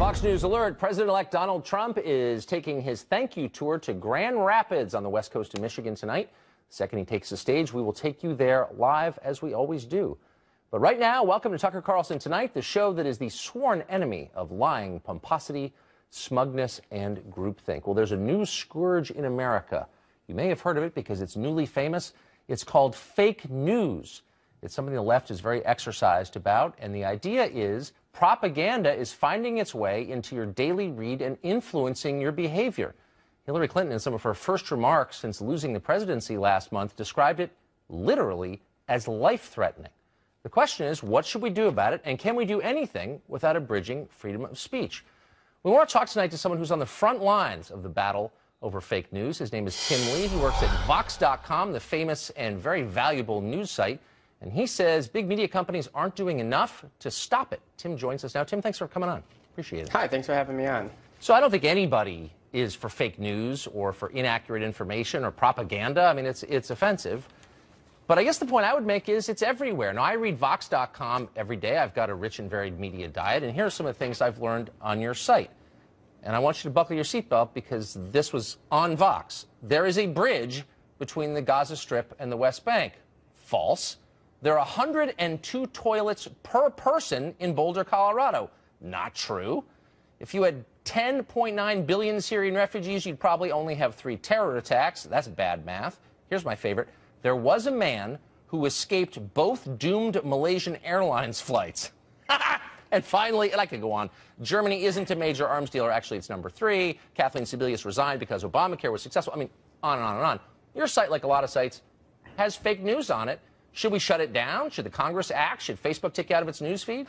Fox News alert, President-elect Donald Trump is taking his thank you tour to Grand Rapids on the west coast of Michigan tonight. The second he takes the stage, we will take you there live as we always do. But right now, welcome to Tucker Carlson Tonight, the show that is the sworn enemy of lying, pomposity, smugness, and groupthink. Well, there's a new scourge in America. You may have heard of it because it's newly famous. It's called fake news. It's something the left is very exercised about, and the idea is propaganda is finding its way into your daily read and influencing your behavior. Hillary Clinton, in some of her first remarks since losing the presidency last month, described it literally as life-threatening. The question is, what should we do about it, and can we do anything without abridging freedom of speech? We want to talk tonight to someone who's on the front lines of the battle over fake news. His name is Tim Lee. He works at Vox.com, the famous and very valuable news site. And he says big media companies aren't doing enough to stop it. Tim joins us now. Tim, thanks for coming on. Appreciate it. Hi, thanks for having me on. So I don't think anybody is for fake news or for inaccurate information or propaganda. I mean, it's offensive. But I guess the point I would make is it's everywhere. Now, I read Vox.com every day. I've got a rich and varied media diet. And here are some of the things I've learned on your site. And I want you to buckle your seatbelt because this was on Vox. There is a bridge between the Gaza Strip and the West Bank. False. There are 102 toilets per person in Boulder, Colorado. Not true. If you had 10.9 billion Syrian refugees, you'd probably only have 3 terror attacks. That's bad math. Here's my favorite. There was a man who escaped both doomed Malaysian Airlines flights. And finally, and I could go on, Germany isn't a major arms dealer. Actually, it's number 3. Kathleen Sebelius resigned because Obamacare was successful. I mean, on and on and on. Your site, like a lot of sites, has fake news on it. Should we shut it down? Should the Congress act? Should Facebook take you out of its news feed?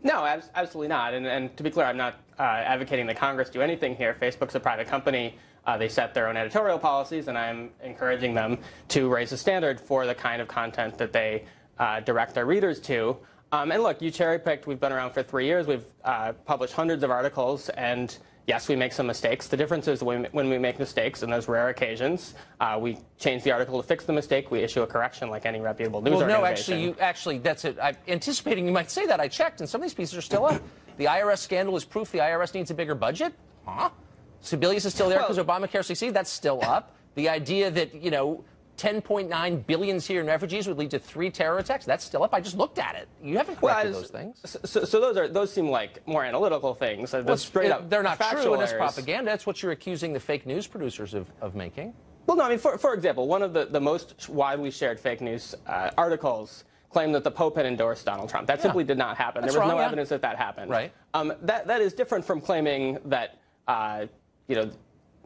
No, absolutely not. And to be clear, I'm not advocating that Congress do anything here. Facebook's a private company. They set their own editorial policies, and I'm encouraging them to raise the standard for the kind of content that they direct their readers to. And look, you cherry-picked. We've been around for 3 years. We've published hundreds of articles, and yes, we make some mistakes. The difference is when we make mistakes, in those rare occasions, we change the article to fix the mistake. We issue a correction like any reputable news organization. No, actually, that's it. I'm anticipating you might say that. I checked, and some of these pieces are still up. The IRS scandal is proof the IRS needs a bigger budget? Huh? Sebelius is still there because Obamacare succeeded? That's still up. The idea that, 10.9 billion Syrian refugees would lead to 3 terror attacks. That's still up. I just looked at it. You haven't corrected those things. So those seem like more analytical things. They're not true, and it's propaganda. That's what you're accusing the fake news producers of making. Well, no, I mean, for example, one of the most widely shared fake news articles claimed that the Pope had endorsed Donald Trump. That simply did not happen. There was no evidence that happened. Right. That is different from claiming that,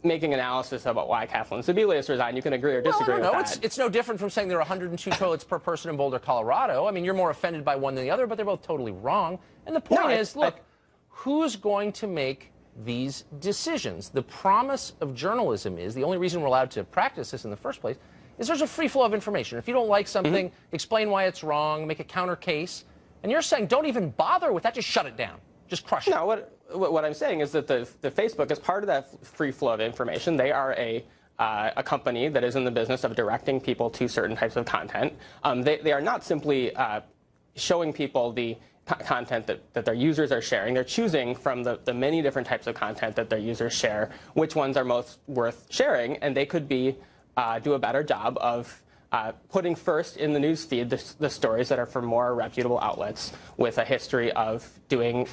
making analysis about why Kathleen Sebelius resigned. You can agree or disagree with that. It's no different from saying there are 102 toilets per person in Boulder, Colorado. I mean, you're more offended by one than the other, but they're both totally wrong. And the point is, look, who's going to make these decisions? The promise of journalism is, the only reason we're allowed to practice this in the first place, is there's a free flow of information. If you don't like something, explain why it's wrong, make a counter case. And you're saying don't even bother with that, just shut it down. Just crush it. No, what I'm saying is that the Facebook is part of that free flow of information. They are a company that is in the business of directing people to certain types of content. They are not simply showing people the content that their users are sharing. They're choosing from the many different types of content that their users share which ones are most worth sharing, and they could do a better job of putting first in the news feed the stories that are from more reputable outlets with a history of doing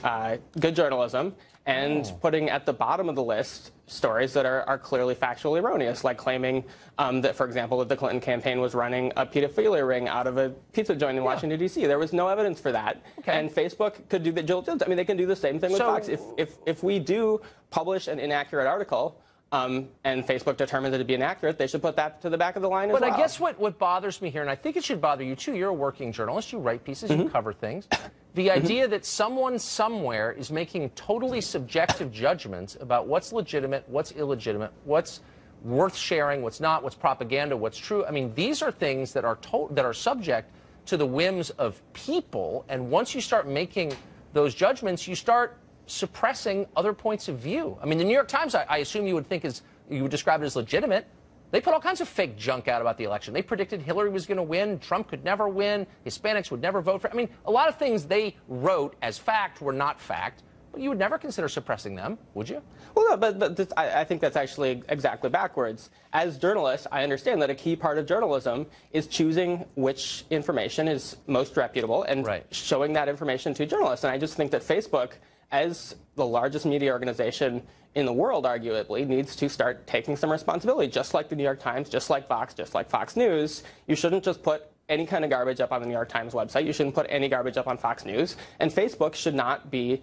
good journalism, and putting at the bottom of the list stories that are clearly factually erroneous, like claiming that, for example, that the Clinton campaign was running a pedophilia ring out of a pizza joint in Washington, D.C. There was no evidence for that. Okay. And Facebook could do the I mean, they can do the same thing with Fox. If we do publish an inaccurate article, and Facebook determines it to be inaccurate, they should put that to the back of the line as well. But I guess what bothers me here, and I think it should bother you too, you're a working journalist, you write pieces, you cover things. The idea that someone somewhere is making totally subjective judgments about what's legitimate, what's illegitimate, what's worth sharing, what's not, what's propaganda, what's true. I mean, these are things that are subject to the whims of people, and once you start making those judgments, you start suppressing other points of view. I mean, the New York Times, I assume you would describe it as legitimate. They put all kinds of fake junk out about the election. They predicted Hillary was going to win, Trump could never win, Hispanics would never vote for. I mean, a lot of things they wrote as fact were not fact. you would never consider suppressing them, would you? Well, no, but I think that's actually exactly backwards. As journalists, I understand that a key part of journalism is choosing which information is most reputable and showing that information to journalists. And I just think that Facebook, as the largest media organization in the world, arguably, needs to start taking some responsibility, just like the New York Times, just like Fox News. You shouldn't just put any kind of garbage up on the New York Times website. You shouldn't put any garbage up on Fox News. And Facebook should not be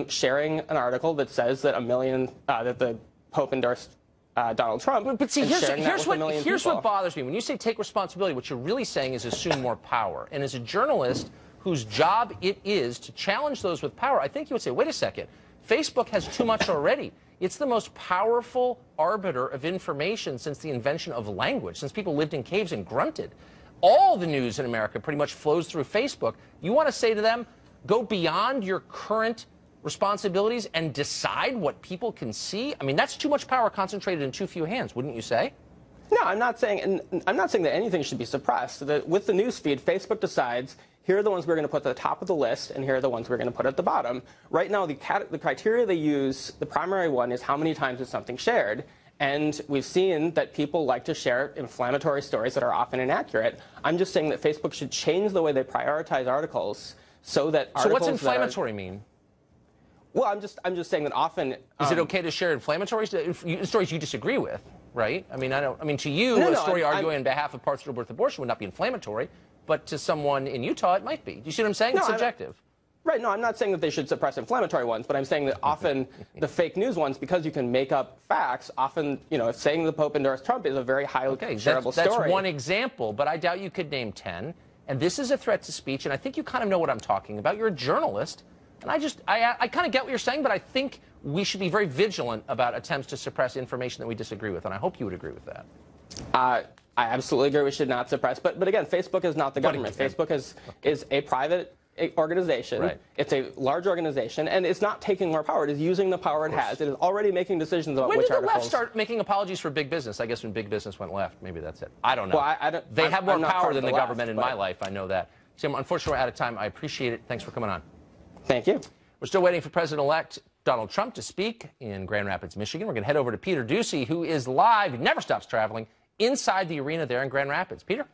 sharing an article that says that that the Pope endorsed Donald Trump. But see, here's what bothers me. When you say take responsibility, what you're really saying is assume more power. And as a journalist whose job it is to challenge those with power, I think you would say, wait a second, Facebook has too much already. It's the most powerful arbiter of information since the invention of language, since people lived in caves and grunted. All the news in America pretty much flows through Facebook. You want to say to them, go beyond your current responsibilities and decide what people can see? I mean, that's too much power concentrated in too few hands, wouldn't you say? No, I'm not saying that anything should be suppressed. With the news feed, Facebook decides, here are the ones we're going to put at the top of the list, and here are the ones we're going to put at the bottom. Right now, the criteria they use, the primary one is how many times is something shared. And we've seen that people like to share inflammatory stories that are often inaccurate. I'm just saying that Facebook should change the way they prioritize articles so that articles. So what's inflammatory mean? Well, I'm just saying that often. Is it okay to share inflammatory stories you disagree with, right? I mean, to you, a story arguing on behalf of partial birth abortion would not be inflammatory, but to someone in Utah, it might be. Do you see what I'm saying? It's subjective. Right, no, I'm not saying that they should suppress inflammatory ones, but I'm saying that often the fake news ones, because you can make up facts, often, saying the Pope endorsed Trump is a very highly shareable story. That's one example, but I doubt you could name 10. And this is a threat to speech, and I think you kind of know what I'm talking about. You're a journalist, and I kind of get what you're saying, but I think we should be very vigilant about attempts to suppress information that we disagree with, and I hope you would agree with that. I absolutely agree we should not suppress, but again, Facebook is not the government. Facebook is a private organization. Right. It's a large organization, and it's not taking more power. It is using the power it has. It is already making decisions about which articles. When did the left start making apologies for big business? I guess when big business went left. Maybe that's it. I don't know. Well, they have more power than the government in my life. I know that. Sam, unfortunately, we're out of time. I appreciate it. Thanks for coming on. Thank you. We're still waiting for President-elect Donald Trump to speak in Grand Rapids, Michigan. We're going to head over to Peter Ducey, who is live. He never stops traveling inside the arena there in Grand Rapids. Peter?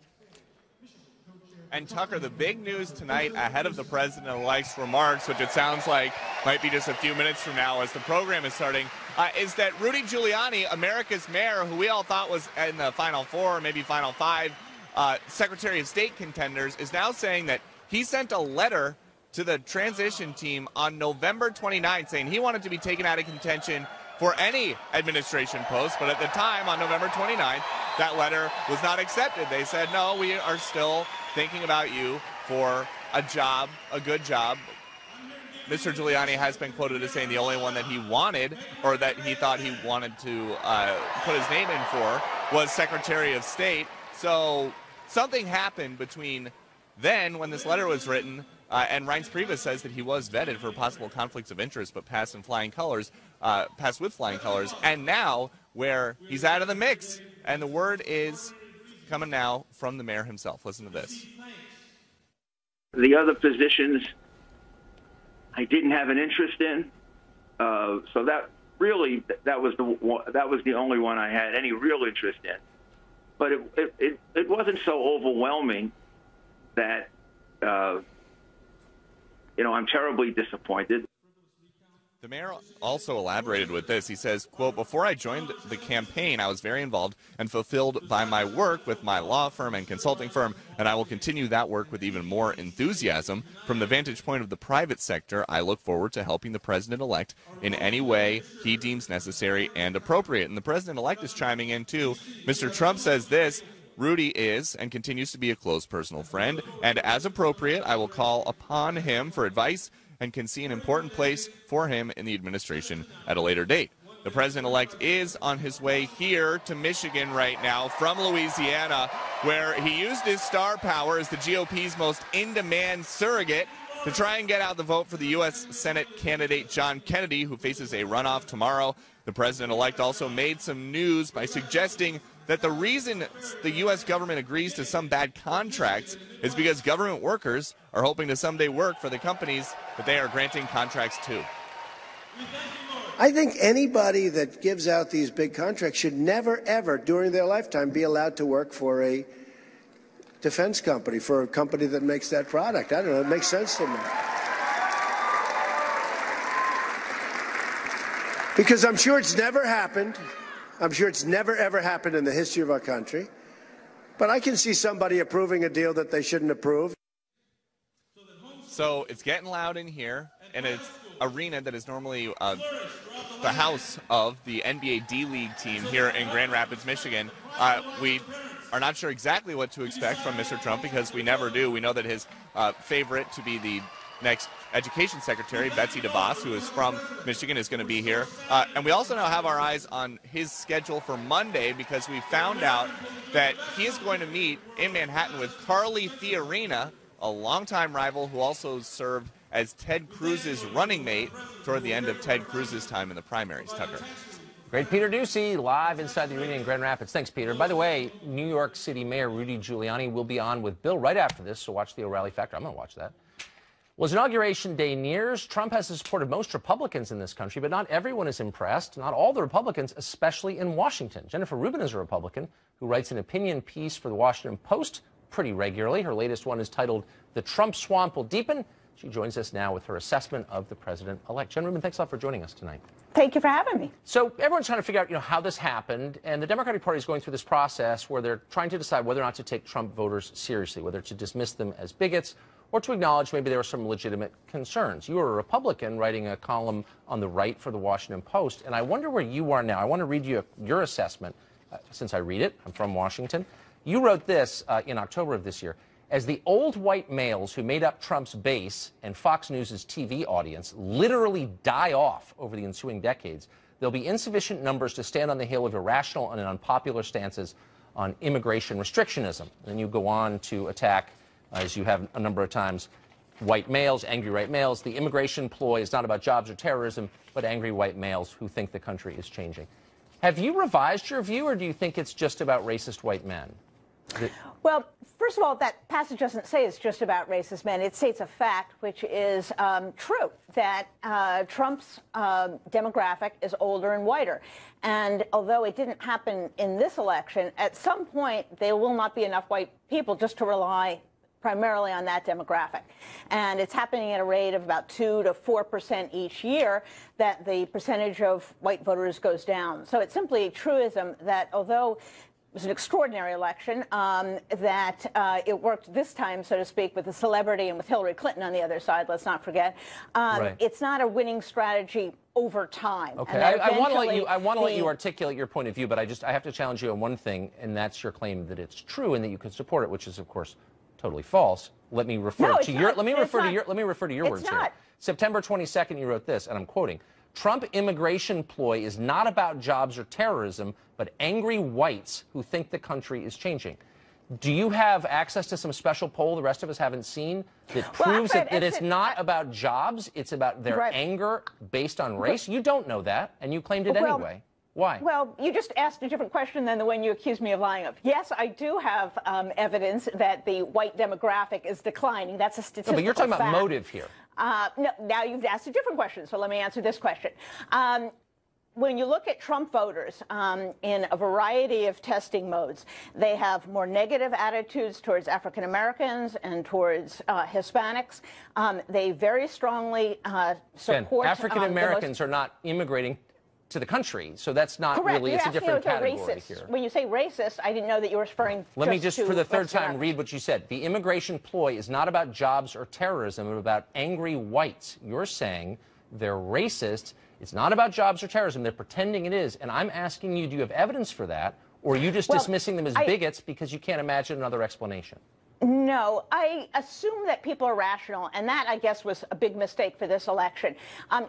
And Tucker, the big news tonight ahead of the president-elect's remarks, which it sounds like might be just a few minutes from now as the program is starting, is that Rudy Giuliani, America's mayor, who we all thought was in the Final Four, maybe Final Five, Secretary of State contenders, is now saying that he sent a letter to the transition team on November 29th saying he wanted to be taken out of contention for any administration post, but at the time, on November 29th, that letter was not accepted. They said, no, we are still thinking about you for a job, a good job. Mr. Giuliani has been quoted as saying the only one that he wanted, or that he thought he wanted to put his name in for, was Secretary of State. So something happened between then, when this letter was written, and Reince Priebus says that he was vetted for possible conflicts of interest, but passed with flying colors, and now where he's out of the mix. And the word is coming now from the mayor himself. Listen to this. The other positions I didn't have an interest in, so that was the only one I had any real interest in. But it wasn't so overwhelming that I'm terribly disappointed. The mayor also elaborated with this. He says, quote, before I joined the campaign, I was very involved and fulfilled by my work with my law firm and consulting firm, and I will continue that work with even more enthusiasm. From the vantage point of the private sector, I look forward to helping the president-elect in any way he deems necessary and appropriate. And the president-elect is chiming in, too. Mr. Trump says this. Rudy is and continues to be a close personal friend, and as appropriate, I will call upon him for advice and can see an important place for him in the administration at a later date. The president-elect is on his way here to Michigan right now from Louisiana, where he used his star power as the GOP's most in-demand surrogate to try and get out the vote for the U.S. Senate candidate John Kennedy, who faces a runoff tomorrow. The president-elect also made some news by suggesting that the reason the U.S. government agrees to some bad contracts is because government workers are hoping to someday work for the companies that they are granting contracts to. I think anybody that gives out these big contracts should never, ever, during their lifetime, be allowed to work for a defense company, for a company that makes that product. I don't know. It makes sense to me. Because I'm sure it's never happened. I'm sure it's never, ever happened in the history of our country. But I can see somebody approving a deal that they shouldn't approve. So it's getting loud in here, and it's arena that is normally the house of the NBA D-League team here in Grand Rapids, Michigan. We are not sure exactly what to expect from Mr. Trump because we never do. We know that his favorite to be the next education secretary, Betsy DeVos, who is from Michigan, is going to be here. And we also now have our eyes on his schedule for Monday because we found out that he is going to meet in Manhattan with Carly Fiorina, a longtime rival who also served as Ted Cruz's running mate toward the end of Ted Cruz's time in the primaries. Tucker. Great Peter Ducey, live inside the arena in Grand Rapids. Thanks, Peter. By the way, New York City Mayor Rudy Giuliani will be on with Bill right after this, so watch the O'Reilly Factor. I'm going to watch that. Well, as Inauguration Day nears, Trump has supported most Republicans in this country, but not everyone is impressed. Not all the Republicans, especially in Washington. Jennifer Rubin is a Republican who writes an opinion piece for the Washington Post pretty regularly. Her latest one is titled "The Trump Swamp Will Deepen." She joins us now with her assessment of the president-elect. Jen Rubin, thanks a lot for joining us tonight. Thank you for having me. So everyone's trying to figure out, how this happened, and the Democratic Party is going through this process where they're trying to decide whether or not to take Trump voters seriously, whether to dismiss them as bigots or to acknowledge maybe there were some legitimate concerns. You were a Republican writing a column on the right for the Washington Post, and I wonder where you are now. I want to read you your assessment, since I read it. I'm from Washington. You wrote this in October of this year. As the old white males who made up Trump's base and Fox News' TV audience literally die off over the ensuing decades, there'll be insufficient numbers to stand on the hill of irrational and unpopular stances on immigration restrictionism. And you go on to attack, as you have a number of times, white males, angry white males. The immigration ploy is not about jobs or terrorism, but angry white males who think the country is changing. Have you revised your view, or do you think it's just about racist white men? Well, first of all, that passage doesn't say it's just about racist men. It states a fact, which is true, that Trump's demographic is older and whiter. And although it didn't happen in this election, at some point there will not be enough white people just to rely primarily on that demographic. And it's happening at a rate of about 2 to 4% each year that the percentage of white voters goes down. So it's simply a truism that although it was an extraordinary election, that it worked this time, so to speak, with a celebrity and with Hillary Clinton on the other side, let's not forget. Right. It's not a winning strategy over time. Okay, I want to let you articulate your point of view, but I have to challenge you on one thing, and that's your claim that it's true and that you could support it, which is, of course, totally false. Let me refer to your words here. September 22nd, you wrote this, and I'm quoting: Trump immigration ploy is not about jobs or terrorism, but angry whites who think the country is changing. Do you have access to some special poll the rest of us haven't seen that proves that it's not about jobs, it's about their anger based on race? You don't know that, and you claimed it anyway. Why? Well, you just asked a different question than the one you accused me of lying of. Yes, I do have evidence that the white demographic is declining. That's a statistical fact. No, but you're talking about motive here. No, now you've asked a different question, so let me answer this question. When you look at Trump voters in a variety of testing modes, they have more negative attitudes towards African Americans and towards Hispanics. They very strongly support African Americans are not immigrating to the country, so that's not really, it's a different category here. When you say racist, I didn't know that you were referring Let me just, for the third time, read what you said. The immigration ploy is not about jobs or terrorism, but about angry whites. You're saying they're racist. It's not about jobs or terrorism. They're pretending it is. And I'm asking you, do you have evidence for that? Or are you just dismissing them as bigots because you can't imagine another explanation? No, I assume that people are rational, and that, I guess, was a big mistake for this election.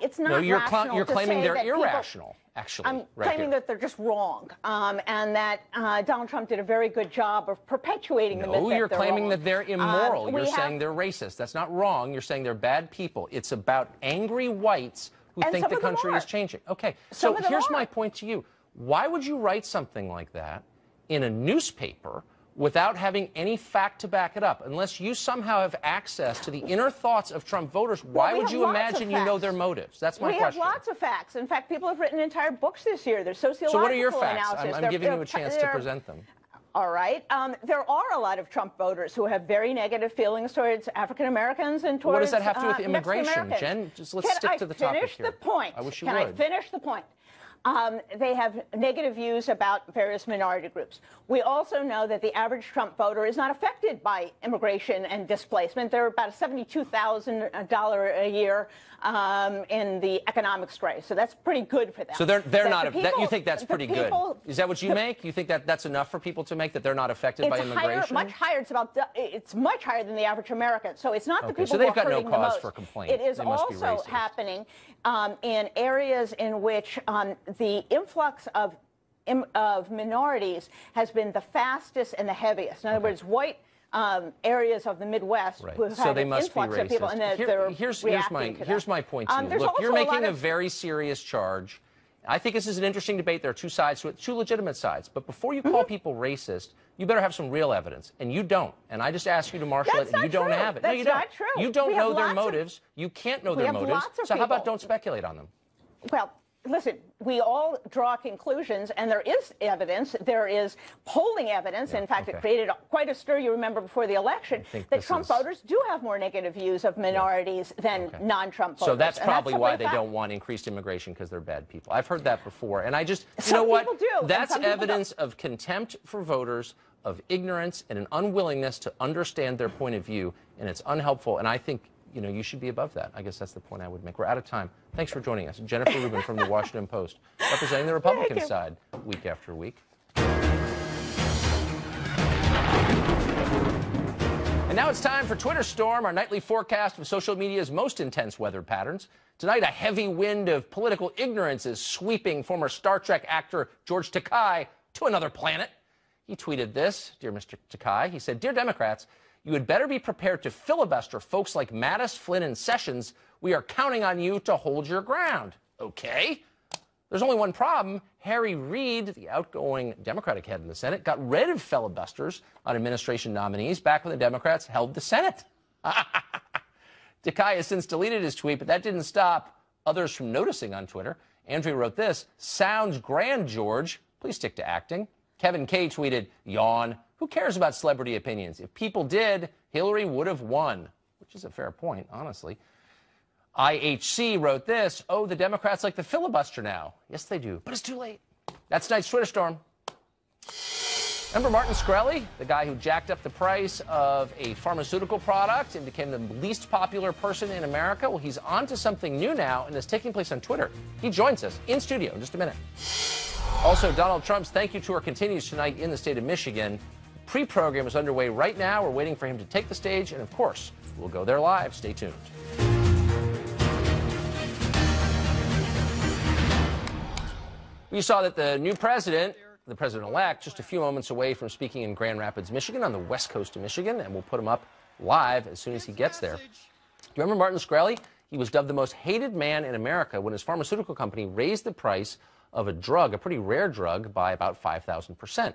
It's not rational. You're claiming they're irrational, actually. I'm claiming that they're just wrong, and that Donald Trump did a very good job of perpetuating the myth that they're wrong. You're claiming that they're immoral. You're saying they're racist. That's not wrong. You're saying they're bad people. It's about angry whites who think the country is changing. Okay, so here's my point to you. Why would you write something like that in a newspaper without having any fact to back it up. Unless you somehow have access to the inner thoughts of Trump voters, why would you imagine you know their motives? That's my question. We have lots of facts. In fact, people have written entire books this year. There's sociological analysis. So what are your facts? I'm giving you a chance to present them. All right. There are a lot of Trump voters who have very negative feelings towards African Americans and towards What does that have to do with immigration, Jen? Let's stick to the topic here. Can I finish the point? I wish you would. would. Can I finish the point? They have negative views about various minority groups. We also know that the average Trump voter is not affected by immigration and displacement. They're about $72,000 a year in the economics race, so that's pretty good for them. So they're not. You think that's pretty good? Is that what you make? You think that that's enough for people to make that they're not affected by immigration? Much higher. It's much higher than the average American. So it's not the people so who are they've got hurting no the cause most. for complaint. It is also happening in areas in which the influx of minorities has been the fastest and the heaviest. In other words, white areas of the Midwest who have had an influx of people, and here's my point to you. Look, you're making a very serious charge. I think this is an interesting debate. There are two sides to it, two legitimate sides. But before you call people racist, you better have some real evidence, and you don't. And I just asked you to marshal it, and you don't have it. That's no, you don't. Not true. You don't know their motives. You can't know their motives. So how about don't speculate on them? Well, listen, we all draw conclusions, and there is evidence. There is polling evidence. In fact, it created quite a stir, you remember, before the election, that Trump voters do have more negative views of minorities than non-Trump voters. So that's probably why they don't want increased immigration, because they're bad people. I've heard that before. And I just, you know what? That's evidence of contempt for voters, of ignorance, and an unwillingness to understand their point of view, and it's unhelpful. And I think you should be above that. I guess that's the point I would make. We're out of time. Thanks for joining us. Jennifer Rubin from the Washington Post, representing the Republican side week after week. And now it's time for Twitter Storm, our nightly forecast of social media's most intense weather patterns. Tonight, a heavy wind of political ignorance is sweeping former Star Trek actor George Takei to another planet. He tweeted this, Dear Mr. Takei. He said, Dear Democrats, you had better be prepared to filibuster folks like Mattis, Flynn, and Sessions. We are counting on you to hold your ground. Okay. There's only one problem. Harry Reid, the outgoing Democratic head in the Senate, got rid of filibusters on administration nominees back when the Democrats held the Senate. Takei has since deleted his tweet, but that didn't stop others from noticing on Twitter. Andrea wrote this, Sounds grand, George. Please stick to acting. Kevin K. tweeted, Yawn. Who cares about celebrity opinions? If people did, Hillary would have won, which is a fair point, honestly. IHC wrote this, oh, the Democrats like the filibuster now. Yes, they do, but it's too late. That's tonight's Twitter Storm. Remember Martin Shkreli, the guy who jacked up the price of a pharmaceutical product and became the least popular person in America? Well, he's on to something new now, and it's taking place on Twitter. He joins us in studio in just a minute. Also, Donald Trump's thank you tour continues tonight in the state of Michigan. Pre-program is underway right now. We're waiting for him to take the stage, and of course, we'll go there live. Stay tuned. We saw that the new president, the president-elect, just a few moments away from speaking in Grand Rapids, Michigan, on the west coast of Michigan, and we'll put him up live as soon as he gets there. Do you remember Martin Shkreli? He was dubbed the most hated man in America when his pharmaceutical company raised the price of a drug, a pretty rare drug, by about 5,000%.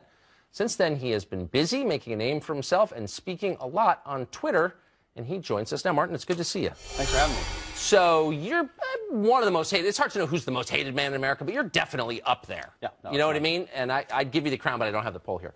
Since then, he has been busy making a name for himself and speaking a lot on Twitter, and he joins us now. Martin, it's good to see you. Thanks for having me. So you're one of the most hated. It's hard to know who's the most hated man in America, but you're definitely up there. Yeah, no, you know what I mean? And I'd give you the crown, but I don't have the poll here.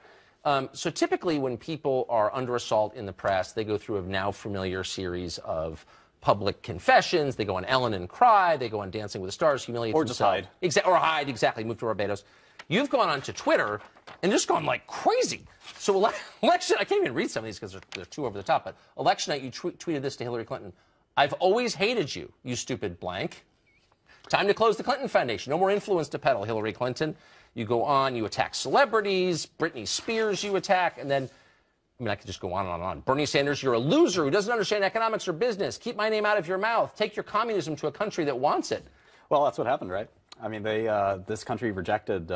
So typically when people are under assault in the press, they go through a now familiar series of public confessions. They go on Ellen and cry. They go on Dancing with the Stars, humiliate themselves. Or hide. Exactly. Move to Barbados. You've gone onto Twitter and just gone like crazy. So election, I can't even read some of these because they're too over the top, but election night you tweeted this to Hillary Clinton. I've always hated you, you stupid blank. Time to close the Clinton Foundation. No more influence to peddle, Hillary Clinton. You go on, you attack celebrities, Britney Spears you attack, and then, I mean, I could just go on and on. Bernie Sanders, you're a loser who doesn't understand economics or business. Keep my name out of your mouth. Take your communism to a country that wants it. Well, that's what happened, right? I mean, this country rejected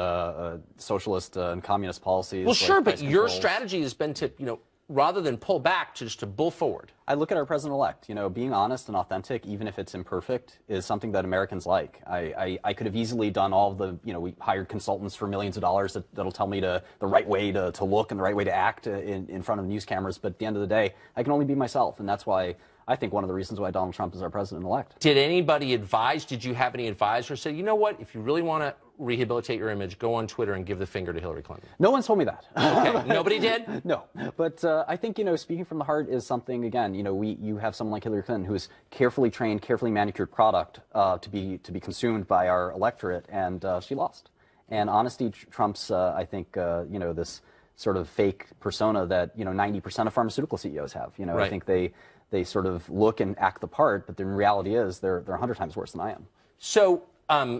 socialist and communist policies. Well, sure, like but your strategy has been to, rather than pull back, to bull forward. I look at our president-elect. You know, being honest and authentic, even if it's imperfect, is something that Americans like. I could have easily done all of the, you know, we hired consultants for millions of dollars that'll tell me the right way to look and the right way to act in front of news cameras. But at the end of the day, I can only be myself, and that's why I think one of the reasons why Donald Trump is our president-elect. Did anybody advise? Did you have any advisors say, you know what, if you really want to rehabilitate your image, go on Twitter and give the finger to Hillary Clinton? No one's told me that. Okay, nobody did? No, but I think, you know, speaking from the heart is something, again, you know, you have someone like Hillary Clinton who is carefully trained, carefully manicured product to be consumed by our electorate, and she lost. And honesty trumps, I think, you know, this sort of fake persona that, you know, 90% of pharmaceutical CEOs have. You know, right. I think they sort of look and act the part, but the reality is they're 100 times worse than I am. So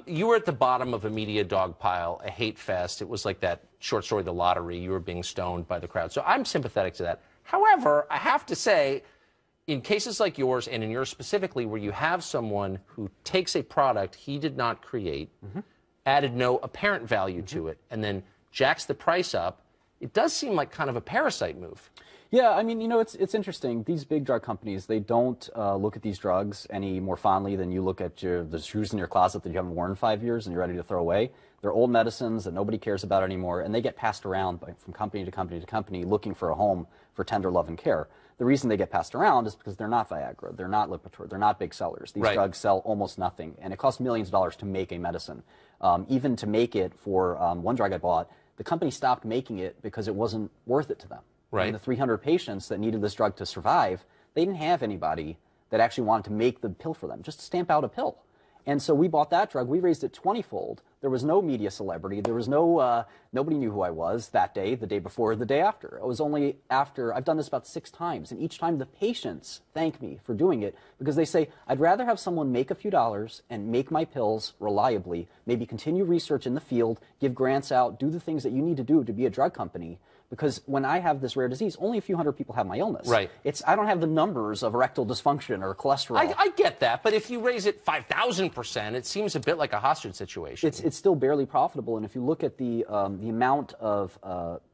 you were at the bottom of a media dog pile, a hate fest. It was like that short story, The Lottery. You were being stoned by the crowd. So I'm sympathetic to that. However, I have to say, in cases like yours, and in yours specifically, where you have someone who takes a product he did not create, added no apparent value to it, and then jacks the price up, it does seem like kind of a parasite move. Yeah, I mean, you know, it's interesting. These big drug companies, they don't look at these drugs any more fondly than you look at the shoes in your closet that you haven't worn in 5 years and you're ready to throw away. They're old medicines that nobody cares about anymore, and they get passed around from company to company to company looking for a home for tender love and care. The reason they get passed around is because they're not Viagra, they're not Lipitor, they're not big sellers. These drugs sell almost nothing, and it costs millions of dollars to make a medicine. Even to make it for one drug I bought, the company stopped making it because it wasn't worth it to them. Right. And the 300 patients that needed this drug to survive, they didn't have anybody that actually wanted to make the pill for them, just stamp out a pill. And so we bought that drug. We raised it 20-fold. There was no media celebrity. There was no, nobody knew who I was that day, the day before, the day after. It was only after, I've done this about 6 times, and each time the patients thank me for doing it because they say, I'd rather have someone make a few dollars and make my pills reliably, maybe continue research in the field, give grants out, do the things that you need to do to be a drug company. Because when I have this rare disease, only a few hundred people have my illness. Right. I don't have the numbers of erectile dysfunction or cholesterol. I get that, but if you raise it 5,000%, it seems a bit like a hostage situation. It's still barely profitable, and if you look at the amount of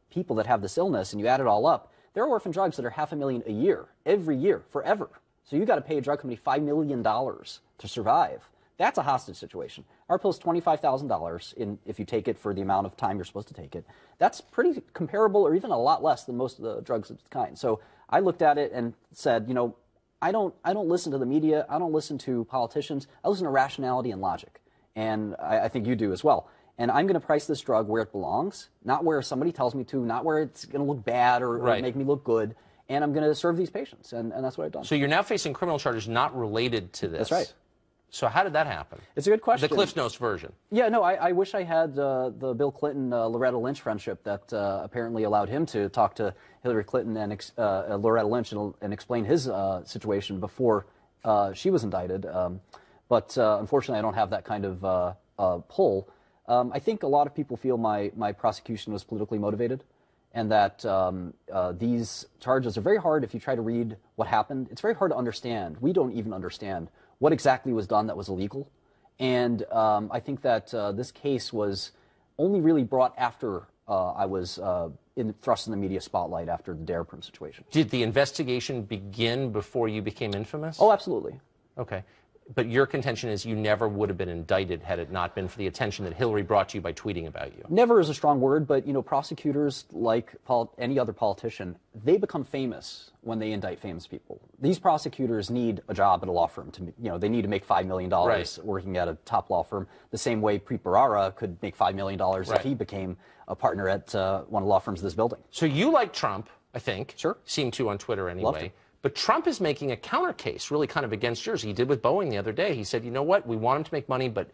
people that have this illness and you add it all up, there are orphan drugs that are $500,000 a year, every year, forever. So you got to pay a drug company $5 million to survive. That's a hostage situation. Our pill's $25,000 if you take it for the amount of time you're supposed to take it. That's pretty comparable, or even a lot less than most of the drugs of its kind. So I looked at it and said, you know, I don't listen to the media. I don't listen to politicians. I listen to rationality and logic, and I think you do as well. And I'm going to price this drug where it belongs, not where somebody tells me to, not where it's going to look bad or make me look good. And I'm going to serve these patients, and that's what I've done. So you're now facing criminal charges not related to this. That's right. So how did that happen? It's a good question. The Cliff Notes version. Yeah, no, I wish I had the Bill Clinton, Loretta Lynch friendship that apparently allowed him to talk to Hillary Clinton and Loretta Lynch and explain his situation before she was indicted. But unfortunately, I don't have that kind of pull. I think a lot of people feel my prosecution was politically motivated, and that these charges are very hard if you try to read what happened. It's very hard to understand. We don't even understand what exactly was done that was illegal. And I think that this case was only really brought after I was thrust in the media spotlight after the Dare Prim situation. Did the investigation begin before you became infamous? Oh, absolutely. Okay. But your contention is you never would have been indicted had it not been for the attention that Hillary brought to you by tweeting about you. Never is a strong word, but, you know, prosecutors, like any other politician, they become famous when they indict famous people. These prosecutors need a job at a law firm. They need to make $5 million working at a top law firm, the same way Preet Bharara could make $5 million if he became a partner at one of the law firms of this building. So you like Trump, I think. Sure. Seem to on Twitter anyway. But Trump is making a counter case, really kind of against yours. He did with Boeing the other day. He said, you know what, we want him to make money, but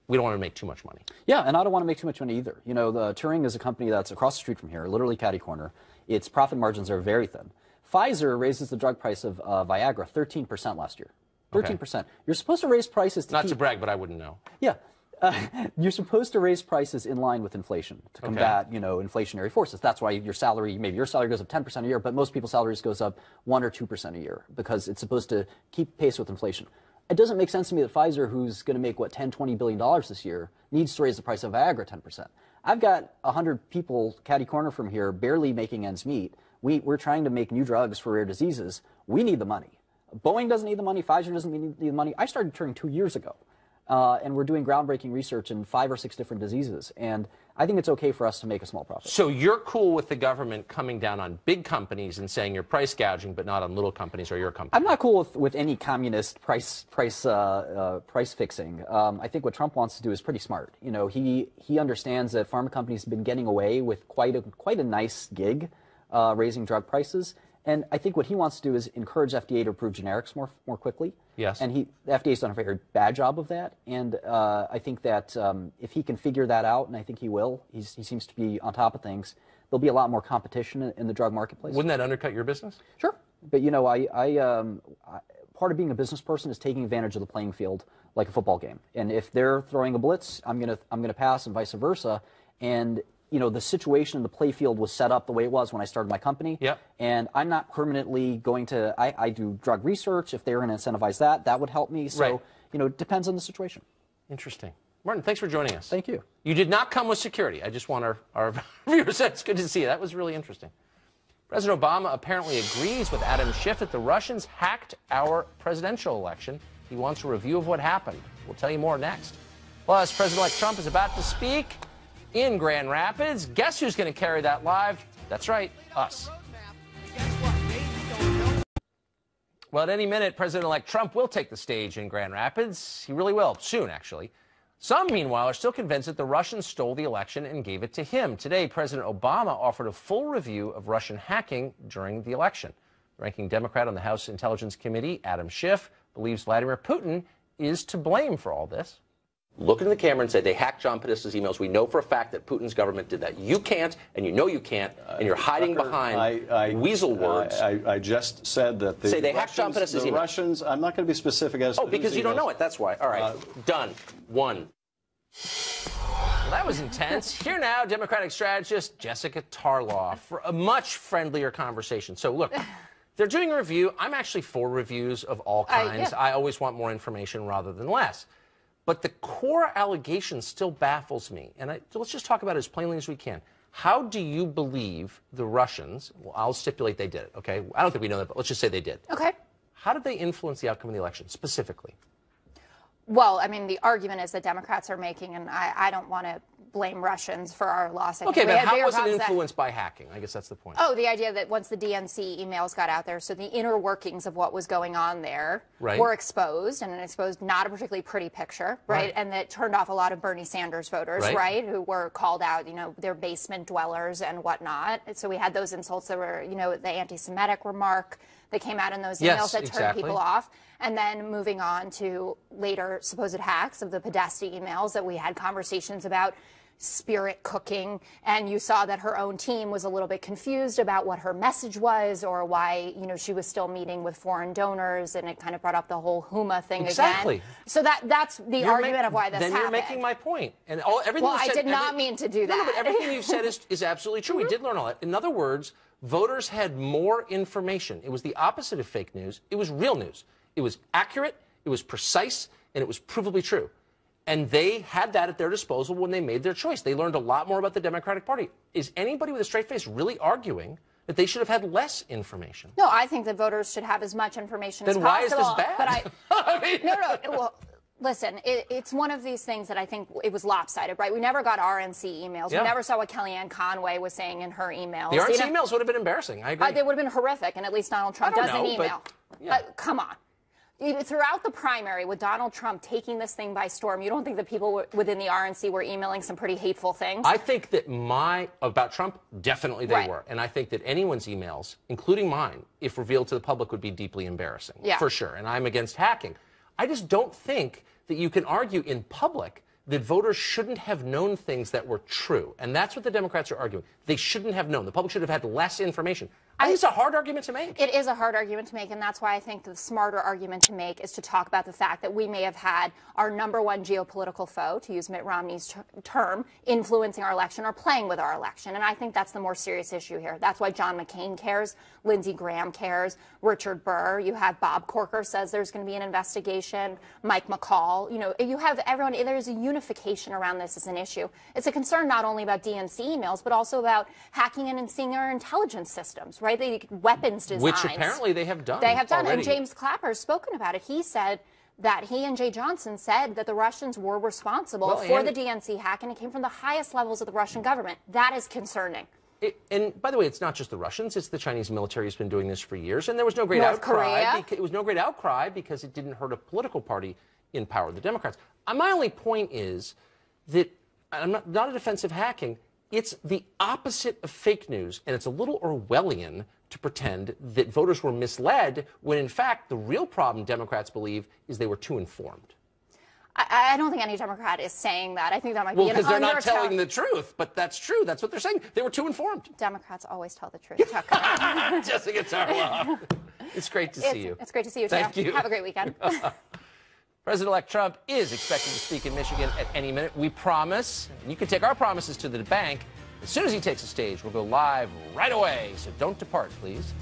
we don't want him to make too much money. Yeah, and I don't want to make too much money either. You know, Turing is a company that's across the street from here, literally catty corner. Its profit margins are very thin. Pfizer raises the drug price of Viagra 13% last year. 13%. Okay. You're supposed to raise prices to Not to brag, but I wouldn't know. Yeah. You're supposed to raise prices in line with inflation to combat, you know, inflationary forces. That's why maybe your salary goes up 10% a year, but most people's salaries goes up 1 or 2% a year because it's supposed to keep pace with inflation. It doesn't make sense to me that Pfizer, who's going to make, what, $10–20 billion this year, needs to raise the price of Viagra 10%. I've got 100 people catty corner from here barely making ends meet. We're trying to make new drugs for rare diseases. We need the money. Boeing doesn't need the money. Pfizer doesn't need the money. I started touring 2 years ago, and we're doing groundbreaking research in 5 or 6 different diseases. And I think it's okay for us to make a small profit. So you're cool with the government coming down on big companies and saying you're price gouging, but not on little companies or your company? I'm not cool with any communist price fixing. I think what Trump wants to do is pretty smart. You know, he understands that pharma companies have been getting away with quite a nice gig, raising drug prices. And I think what he wants to do is encourage FDA to approve generics more quickly. Yes. And the FDA's done a very bad job of that. And I think that if he can figure that out, and I think he will, he seems to be on top of things, there'll be a lot more competition in the drug marketplace. Wouldn't that undercut your business? Sure. But, you know, part of being a business person is taking advantage of the playing field like a football game. And if they're throwing a blitz, I'm gonna pass, and vice versa. And you know, the situation in the play field was set up the way it was when I started my company. Yep. And I'm not permanently going to, I do drug research. If they were going to incentivize that would help me. So, right. You know, it depends on the situation. Interesting. Martin, thanks for joining us. Thank you. You did not come with security. I just want our viewers to say it's good to see you. That was really interesting. President Obama apparently agrees with Adam Schiff that the Russians hacked our presidential election. He wants a review of what happened. We'll tell you more next. Plus, President-elect Trump is about to speak in Grand Rapids. Guess who's going to carry that live? That's right, us. Well, at any minute, President-elect Trump will take the stage in Grand Rapids. He really will, soon, actually. Some, meanwhile, are still convinced that the Russians stole the election and gave it to him. Today, President Obama offered a full review of Russian hacking during the election. The ranking Democrat on the House Intelligence Committee, Adam Schiff, believes Vladimir Putin is to blame for all this. Look into the camera and say they hacked John Podesta's emails. We know for a fact that Putin's government did that. You can't, and you know you can't, and you're hiding behind weasel words. I just said that say they hacked John Podesta's emails. Russians, I'm not going to be specific as to because you don't emails. know it. That's why. All right, done. One. Well, that was intense. Here now, Democratic strategist Jessica Tarloff for a much friendlier conversation. So look, they're doing a review. I'm actually for reviews of all kinds. I always want more information rather than less. But the core allegation still baffles me. And let's just talk about it as plainly as we can. How do you believe the Russians, well, I'll stipulate they did it, okay? I don't think we know that, but let's just say they did. Okay. How did they influence the outcome of the election, specifically? Well, I mean, the argument is that Democrats are making, and I don't want to blame Russians for our loss. Okay, but how was it influenced by hacking? I guess that's the point. Oh, the idea that once the DNC emails got out there, so the inner workings of what was going on there right. were exposed, and exposed not a particularly pretty picture, right? And that turned off a lot of Bernie Sanders voters, right? Who were called out, you know, their basement dwellers and whatnot. And so we had those insults that were, you know, the anti-Semitic remark that came out in those emails that turned people off. And then moving on to later supposed hacks of the Podesta emails that we had conversations about spirit cooking, and you saw that her own team was a little bit confused about what her message was or why, you know, she was still meeting with foreign donors, and it kind of brought up the whole Huma thing again. So that's the argument of why this happened. Then you're making my point. And everything well, you said, I did not mean to do that. No, but everything you've said is absolutely true. We did learn all that. In other words, voters had more information. It was the opposite of fake news. It was real news. It was accurate, it was precise, and it was provably true. And they had that at their disposal when they made their choice. They learned a lot more about the Democratic Party. Is anybody with a straight face really arguing that they should have had less information? No, I think that voters should have as much information as possible. Then why is this bad? But I mean, no. Well, listen, it's one of these things that I think it was lopsided, right? We never got RNC emails. We never saw what Kellyanne Conway was saying in her emails. The RNC emails would have been embarrassing. I agree. They would have been horrific, and at least Donald Trump doesn't email. But, come on. Throughout the primary, with Donald Trump taking this thing by storm, you don't think the people within the RNC were emailing some pretty hateful things? I think that about Trump, definitely they were. And I think that anyone's emails, including mine, if revealed to the public, would be deeply embarrassing. For sure. And I'm against hacking. I just don't think that you can argue in public that voters shouldn't have known things that were true. And that's what the Democrats are arguing. They shouldn't have known. The public should have had less information. I think it's a hard argument to make. It is a hard argument to make, and that's why I think the smarter argument to make is to talk about the fact that we may have had our #1 geopolitical foe, to use Mitt Romney's term, influencing our election or playing with our election. And I think that's the more serious issue here. That's why John McCain cares, Lindsey Graham cares, Richard Burr. You have Bob Corker says there's going to be an investigation, Mike McCall. You know, you have everyone. There's a unification around this as an issue. It's a concern not only about DNC emails, but also about hacking and seeing our intelligence systems. right? Weapons designs. Which apparently they have done. They have done. already. And James Clapper has spoken about it. He said that he and Jay Johnson said that the Russians were responsible for the DNC hack, and it came from the highest levels of the Russian government. That is concerning. And by the way, it's not just the Russians; it's the Chinese military has been doing this for years, and there was no great outcry. It was no great outcry because it didn't hurt a political party in power, the Democrats. My only point is that I'm not a defense of hacking. It's the opposite of fake news, and it's a little Orwellian to pretend that voters were misled when, in fact, the real problem Democrats believe is they were too informed. I don't think any Democrat is saying that. I think that might be an because they're not telling the truth, but that's true. That's what they're saying. They were too informed. Democrats always tell the truth, Tucker. Jessica Tarlow. It's great to see you. It's great to see you, too. Thank you. Have a great weekend. President-elect Trump is expected to speak in Michigan at any minute. We promise, and you can take our promises to the bank. As soon as he takes the stage, we'll go live right away. So don't depart, please.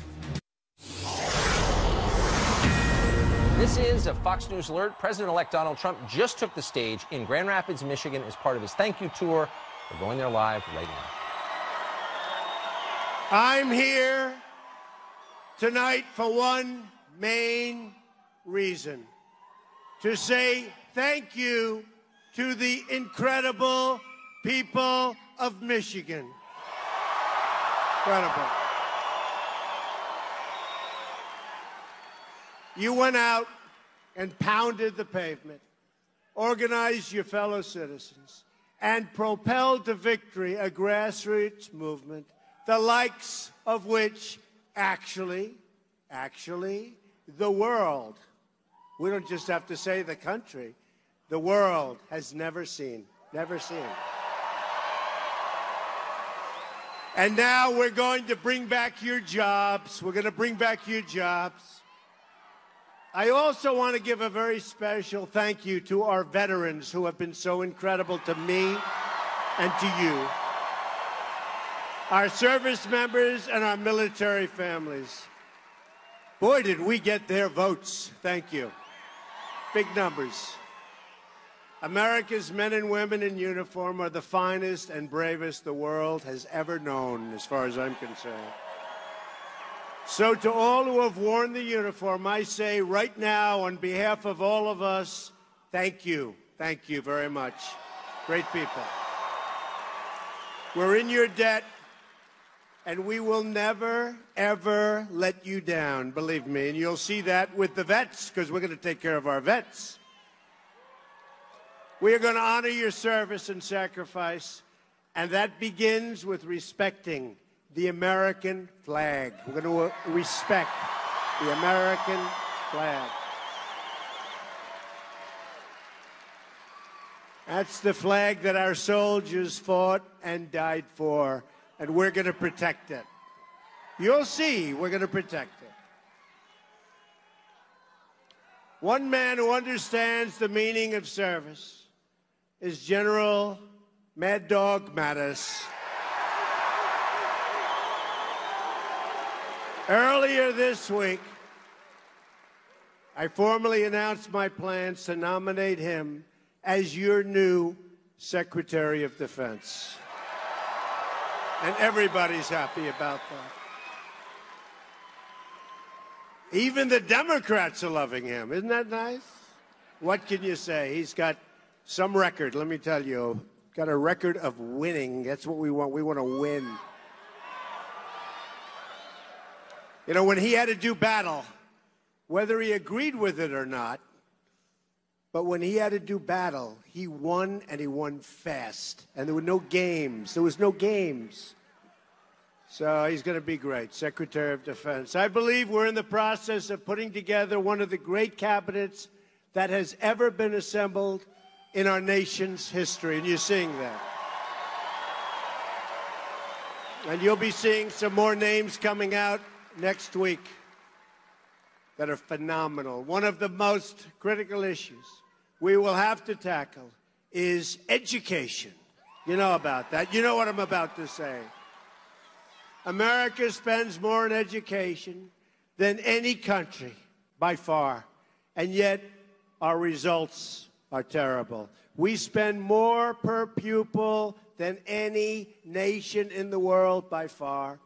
This is a Fox News alert. President-elect Donald Trump just took the stage in Grand Rapids, Michigan as part of his thank you tour. We're going there live right now. I'm here tonight for one main reason: to say thank you to the incredible people of Michigan. Incredible. You went out and pounded the pavement, organized your fellow citizens, and propelled to victory a grassroots movement, the likes of which actually, the world, we don't just have to say the country, the world has never seen. Never seen. And now we're going to bring back your jobs. We're going to bring back your jobs. I also want to give a very special thank you to our veterans who have been so incredible to me and to you. Our service members and our military families. Boy, did we get their votes. Thank you. Big numbers. America's men and women in uniform are the finest and bravest the world has ever known, as far as I'm concerned. So to all who have worn the uniform, I say right now, on behalf of all of us, thank you. Thank you very much. Great people. We're in your debt, and we will never, ever let you down, believe me. And you'll see that with the vets, because we're going to take care of our vets. We are going to honor your service and sacrifice, and that begins with respecting the American flag. We're going to respect the American flag. That's the flag that our soldiers fought and died for, and we're going to protect it. You'll see we're going to protect it. One man who understands the meaning of service is General Mad Dog Mattis. Earlier this week, I formally announced my plans to nominate him as your new Secretary of Defense. And everybody's happy about that. Even the Democrats are loving him. Isn't that nice? What can you say? He's got some record, let me tell you. Got a record of winning. That's what we want. We want to win. You know, when he had to do battle, whether he agreed with it or not, but when he had to do battle, he won, and he won fast. And there were no games. There was no games. So he's going to be great, Secretary of Defense. I believe we're in the process of putting together one of the great cabinets that has ever been assembled in our nation's history, and you're seeing that. And you'll be seeing some more names coming out next week that are phenomenal. One of the most critical issues we will have to tackle is education. You know about that. You know what I'm about to say. America spends more on education than any country by far, and yet our results are terrible. We spend more per pupil than any nation in the world by far,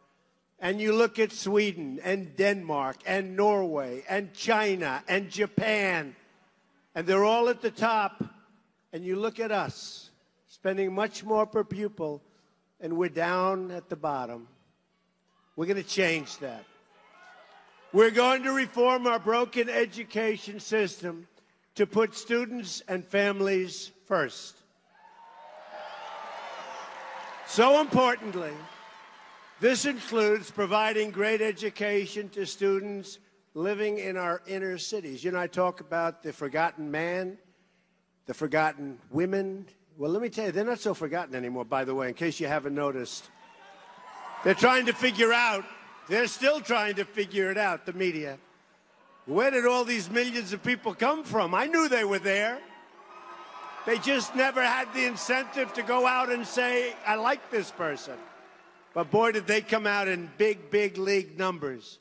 and you look at Sweden and Denmark and Norway and China and Japan, and they're all at the top, and you look at us spending much more per pupil, and we're down at the bottom. We're going to change that. We're going to reform our broken education system to put students and families first. So importantly, this includes providing great education to students living in our inner cities. You know, I talk about the forgotten man, the forgotten women. Well, let me tell you, they're not so forgotten anymore, by the way, in case you haven't noticed. They're trying to figure out, they're still trying to figure it out, the media. Where did all these millions of people come from? I knew they were there. They just never had the incentive to go out and say, I like this person. But boy, did they come out in big, big league numbers.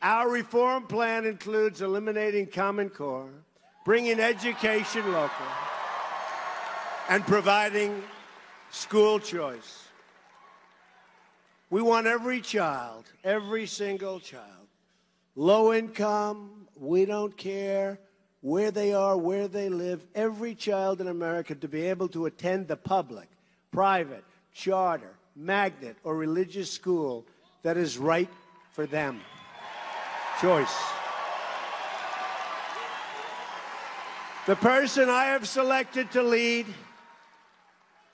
Our reform plan includes eliminating Common Core, bringing education local, and providing school choice. We want every child, every single child, low income, we don't care where they are, where they live, every child in America to be able to attend the public, private, charter, magnet, or religious school that is right for them. Choice. The person I have selected to lead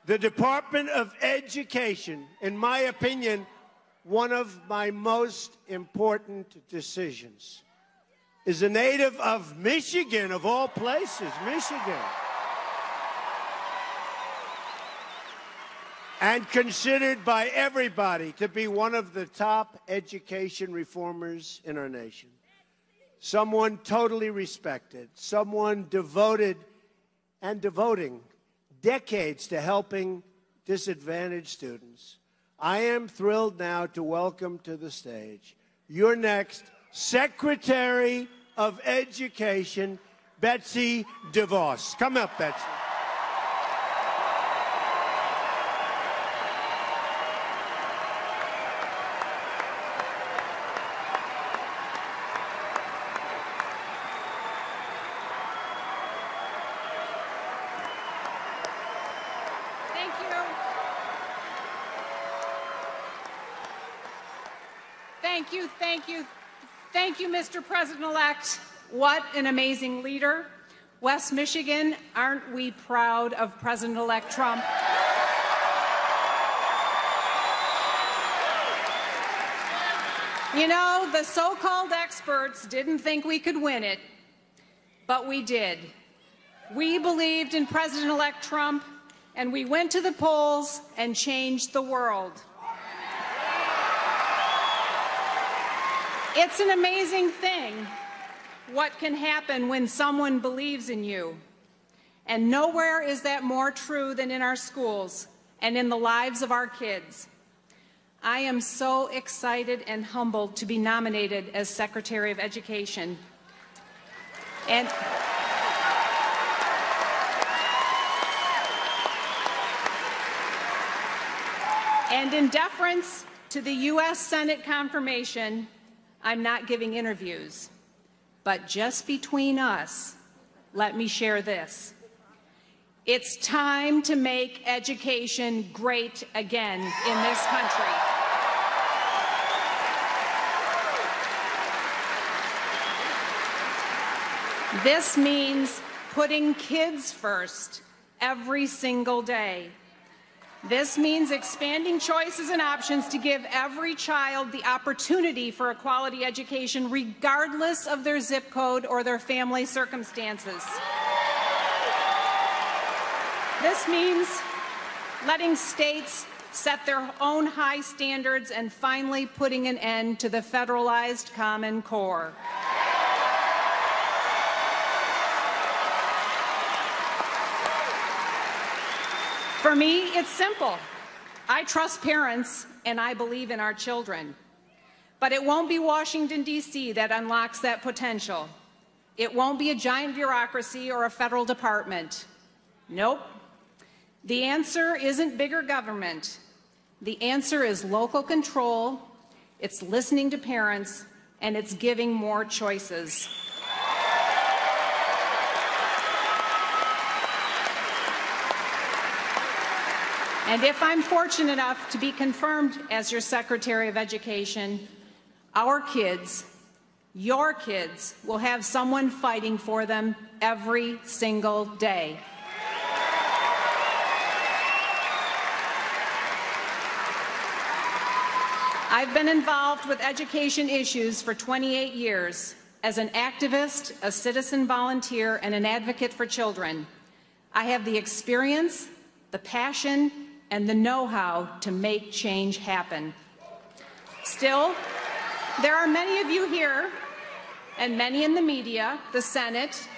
the Department of Education, in my opinion, one of my most important decisions, is a native of Michigan, of all places, Michigan. And considered by everybody to be one of the top education reformers in our nation. Someone totally respected, someone devoted and devoting decades to helping disadvantaged students. I am thrilled now to welcome to the stage your next Secretary of Education, Betsy DeVos. Come up, Betsy. Thank you, Mr. President-elect. What an amazing leader. West Michigan, aren't we proud of President-elect Trump? You know, the so-called experts didn't think we could win it, but we did. We believed in President-elect Trump, and we went to the polls and changed the world. It's an amazing thing what can happen when someone believes in you. And nowhere is that more true than in our schools and in the lives of our kids. I am so excited and humbled to be nominated as Secretary of Education. And in deference to the U.S. Senate confirmation, I'm not giving interviews, but just between us, let me share this. It's time to make education great again in this country. This means putting kids first every single day. This means expanding choices and options to give every child the opportunity for a quality education regardless of their zip code or their family circumstances. This means letting states set their own high standards and finally putting an end to the federalized Common Core. For me, it's simple. I trust parents, and I believe in our children. But it won't be Washington, D.C. that unlocks that potential. It won't be a giant bureaucracy or a federal department. Nope. The answer isn't bigger government. The answer is local control it's listening to parents, and it's giving more choices. And if I'm fortunate enough to be confirmed as your Secretary of Education, our kids, your kids, will have someone fighting for them every single day. I've been involved with education issues for 28 years as an activist, a citizen volunteer, and an advocate for children. I have the experience, the passion, and the know-how to make change happen. Still, there are many of you here, and many in the media, the Senate,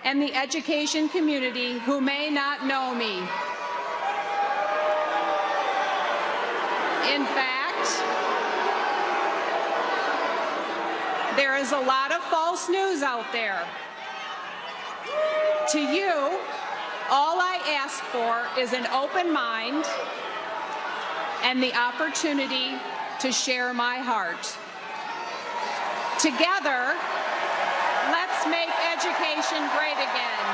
and the education community who may not know me. In fact, there is a lot of false news out there. To you, all I ask for is an open mind and the opportunity to share my heart. Together, let's make education great again.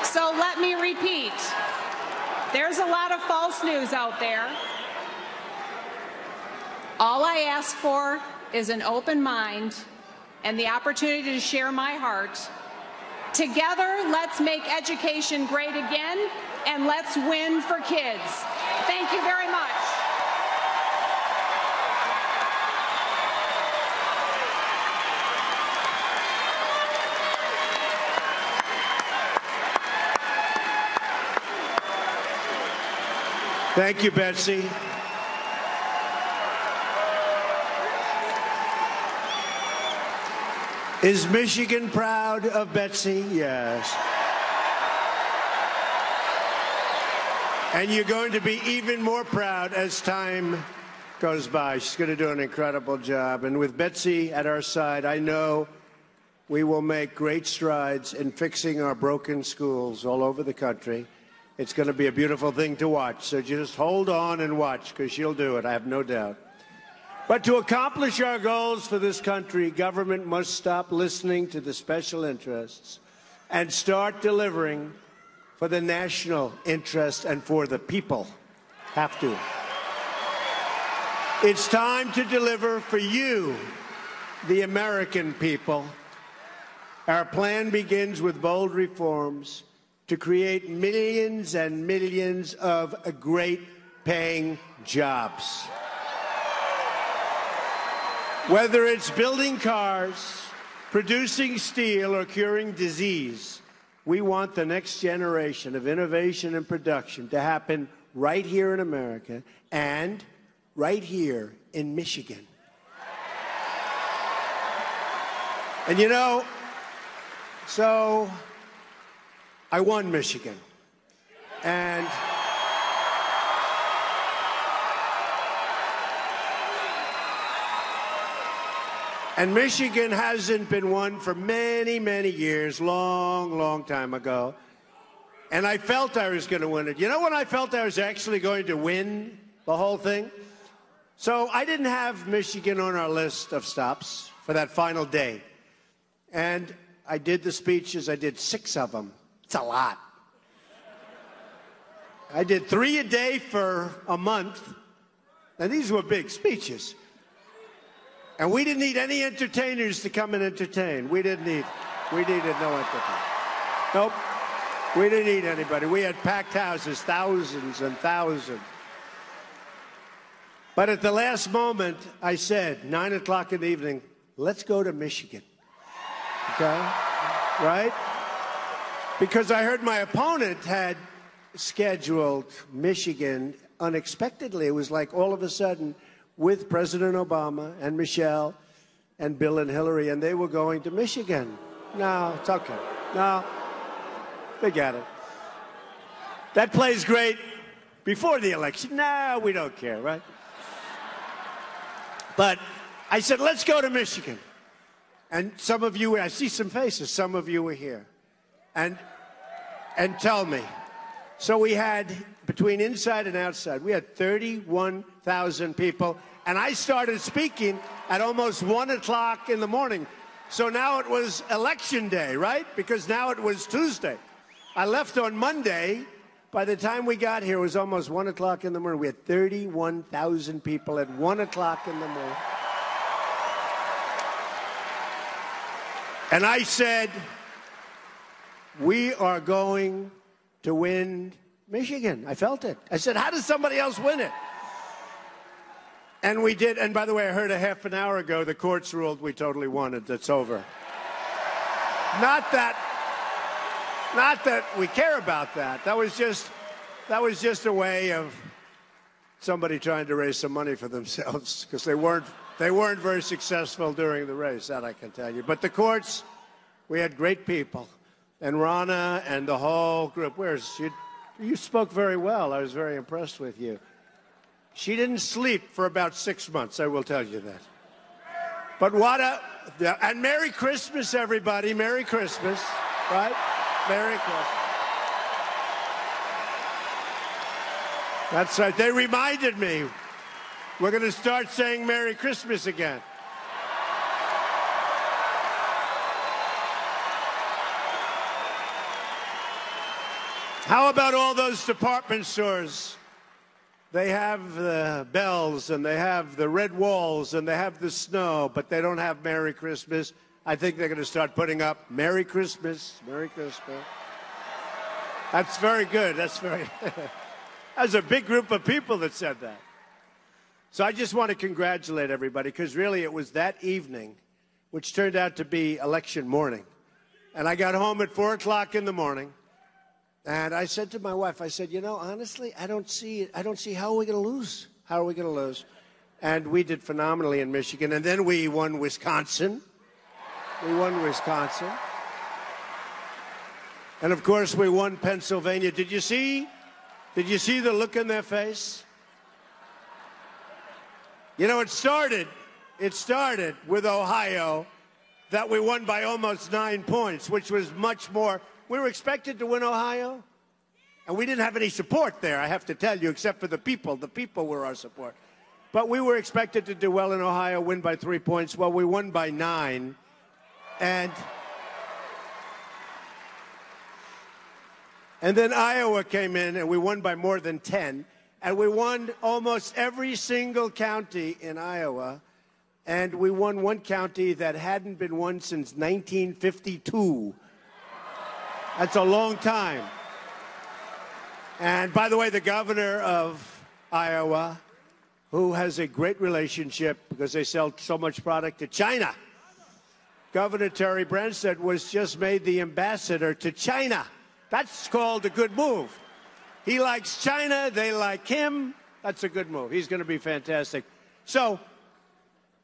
So let me repeat, there's a lot of false news out there. All I ask for is an open mind and the opportunity to share my heart. Together, let's make education great again, and let's win for kids. Thank you very much. Thank you, Betsy. Is Michigan proud of Betsy? Yes. And you're going to be even more proud as time goes by. She's going to do an incredible job. And with Betsy at our side, I know we will make great strides in fixing our broken schools all over the country. It's going to be a beautiful thing to watch. So just hold on and watch, because she'll do it, I have no doubt. But to accomplish our goals for this country, government must stop listening to the special interests and start delivering for the national interest and for the people. Have to. It's time to deliver for you, the American people. Our plan begins with bold reforms to create millions and millions of great paying jobs. Whether it's building cars, producing steel, or curing disease, we want the next generation of innovation and production to happen right here in America and right here in Michigan. And you know, so I won Michigan. And Michigan hasn't been won for many, many years, long time ago. And I felt I was going to win it. You know when I felt I was actually going to win the whole thing? So I didn't have Michigan on our list of stops for that final day. And I did the speeches. I did 6 of them. It's a lot. I did 3 a day for a month. And these were big speeches. And we didn't need any entertainers to come and entertain. We needed no entertainers. Nope. We didn't need anybody. We had packed houses, thousands and thousands. But at the last moment, I said, 9 o'clock in the evening, let's go to Michigan. Okay? Right? Because I heard my opponent had scheduled Michigan unexpectedly. It was like all of a sudden, with President Obama and Michelle and Bill and Hillary, and they were going to Michigan. No, it's okay. No, forget it. That plays great before the election. No, we don't care, right? But I said, let's go to Michigan. And some of you, I see some faces, some of you were here. And tell me. So we had, between inside and outside, we had 31,000 people. And I started speaking at almost 1 o'clock in the morning. So now it was election day, right? Because now it was Tuesday. I left on Monday. By the time we got here, it was almost 1 o'clock in the morning. We had 31,000 people at 1 o'clock in the morning. And I said, we are going to win Michigan. I felt it. I said, how does somebody else win it? And we did. And by the way, I heard a half an hour ago the courts ruled we totally won it. It's over. Not that we care about that. That was just a way of somebody trying to raise some money for themselves because they weren't very successful during the race. That I can tell you. But the courts, we had great people, and Ronna and the whole group. You spoke very well. I was very impressed with you. She didn't sleep for about 6 months. I will tell you that. But and Merry Christmas, everybody. Merry Christmas, right? Merry Christmas. That's right. They reminded me. We're going to start saying Merry Christmas again. How about all those department stores? They have the bells, and they have the red walls, and they have the snow, but they don't have Merry Christmas. I think they're going to start putting up Merry Christmas, Merry Christmas. That's very good. That's a big group of people that said that. So I just want to congratulate everybody, because really it was that evening, which turned out to be election morning. And I got home at 4 o'clock in the morning, and I said to my wife, I said, you know, honestly, I don't see how are we going to lose. How are we going to lose? And we did phenomenally in Michigan. And then we won Wisconsin. We won Wisconsin. And, of course, we won Pennsylvania. Did you see the look in their face? You know, it started with Ohio, that we won by almost 9 points, which was much more. We were expected to win Ohio, and we didn't have any support there, I have to tell you, except for the people. The people were our support. But we were expected to do well in Ohio, win by 3 points. Well, we won by 9. And then Iowa came in, and we won by more than 10. And we won almost every single county in Iowa. And we won one county that hadn't been won since 1952. That's a long time. And by the way, the governor of Iowa, who has a great relationship because they sell so much product to China, Governor Terry Branstad was just made the ambassador to China. That's called a good move. He likes China. They like him. That's a good move. He's going to be fantastic. So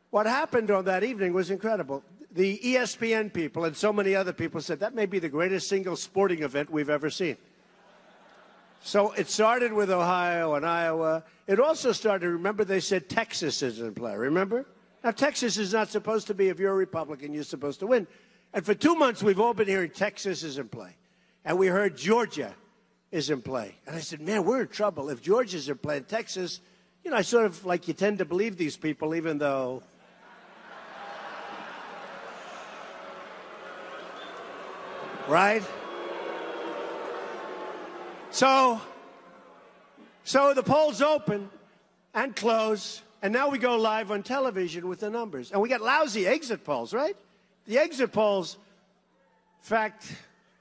what happened on that evening was incredible. The ESPN people and so many other people said that may be the greatest single sporting event we've ever seen. So it started with Ohio and Iowa. It also started, remember, they said Texas is in play, remember? Now, Texas is not supposed to be, if you're a Republican, you're supposed to win. And for 2 months, we've all been hearing Texas is in play. And we heard Georgia is in play. And I said, man, we're in trouble. If Georgia's in play, Texas, you know, I sort of like you tend to believe these people, even though. Right? So the polls open and close, and now we go live on television with the numbers. And we got lousy exit polls, right? The exit polls, in fact,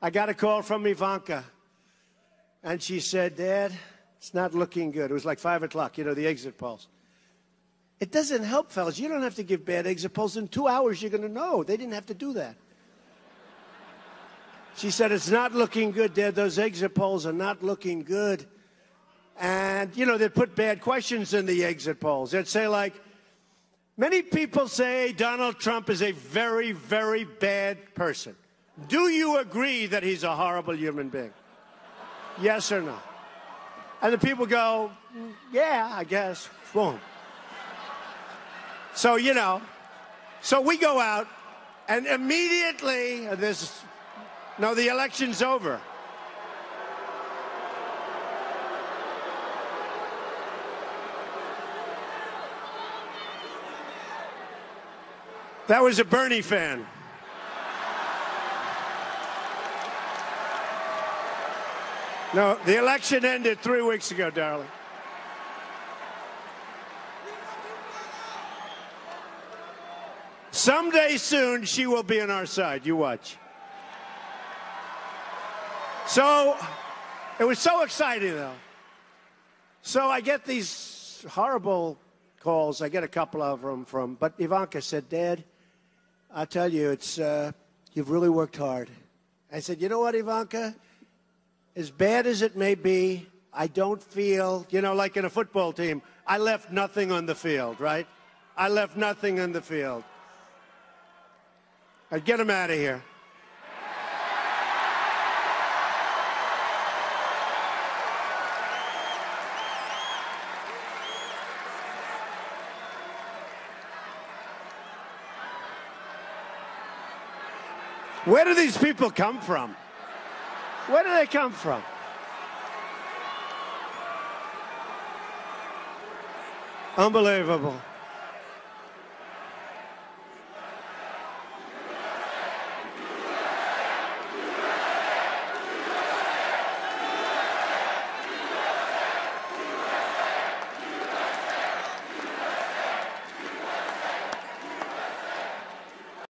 I got a call from Ivanka, and she said, Dad, it's not looking good. It was like 5 o'clock, you know, the exit polls. It doesn't help, fellas. You don't have to give bad exit polls. In 2 hours, you're going to know. They didn't have to do that. She said, it's not looking good, Dad. Those exit polls are not looking good. And, you know, they'd put bad questions in the exit polls. They'd say, like, many people say Donald Trump is a very, very bad person. Do you agree that he's a horrible human being? Yes or no? And the people go, yeah, I guess. Boom. So, you know, so we go out, And immediately, the election's over. That was a Bernie fan. No, the election ended 3 weeks ago, darling. Someday soon, she will be on our side. You watch. So, it was so exciting, though. So I get these horrible calls. I get a couple of them but Ivanka said, Dad, I'll tell you, you've really worked hard. I said, you know what, Ivanka? As bad as it may be, I don't feel, like in a football team, I left nothing on the field, right? I left nothing on the field. I'd get him out of here. Where do these people come from? Where do they come from? Unbelievable.